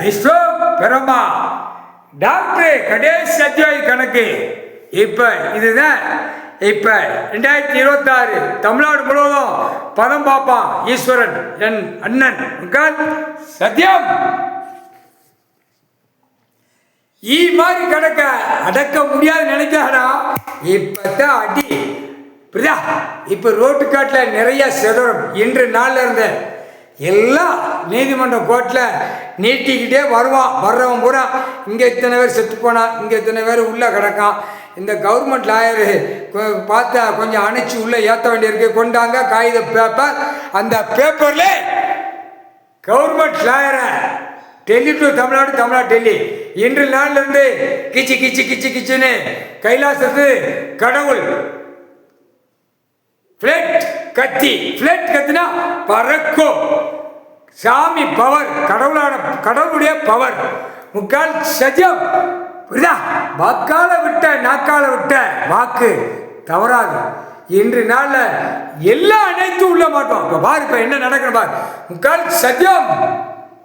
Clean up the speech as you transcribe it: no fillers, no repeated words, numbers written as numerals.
விஸ்வம் Brahma doctor கடைசி அத்தியாய கணக்கு. இப்போ இதுதான் இப்போ 2026 தமிழ்நாடு முழுவதும் பதம் பார்ப்பான் ஈஸ்வரன் என் அண்ணன் சத்தியம். மாதிரி கணக்க அடக்க முடியாது நினைக்காடா. இப்பதான் அடி புரியா. இப்போ ரோட்டு காட்டில் நிறைய சிதறம். இன்று நாளில் இருந்த எல்லாம் நீதிமன்ற கோர்ட்டில் நீட்டிக்கிட்டே வருவான். வர்றவன் பூரா இங்கே இத்தனை பேர் செத்து போனான், இங்கே இத்தனை பேர் உள்ளே கிடக்கான். இந்த கவர்மெண்ட் லாயரு பார்த்தா கொஞ்சம் அணைச்சி உள்ளே ஏற்ற வேண்டியிருக்கு. கொண்டாங்க காகித பேப்பர். அந்த பேப்பரில் கவர்மெண்ட் லாயரை டெல்லி டு தமிழ்நாடு, தமிழ்நாடு டெல்லி இன்று நாளிலிருந்து கிச்சு கிச்சு கிச்சு கிச்சுன்னு கைலாசத்து கடவுள் ஃப்ளட் கத்தி. ஃப்ளட் கத்தினா பறக்கும். சாமி பவர், கடவுளுடைய பவர். முக்கால் சத்தியம் புரியுதா. வாக்கால விட்ட நாக்கால விட்ட வாக்கு தவறாது. இன்று நாளில் எல்லாம் அனைத்தும் உள்ள மாட்டோம். இப்போ பாரு இப்போ என்ன நடக்கணும் பாரு. முக்கால் சத்தியம்.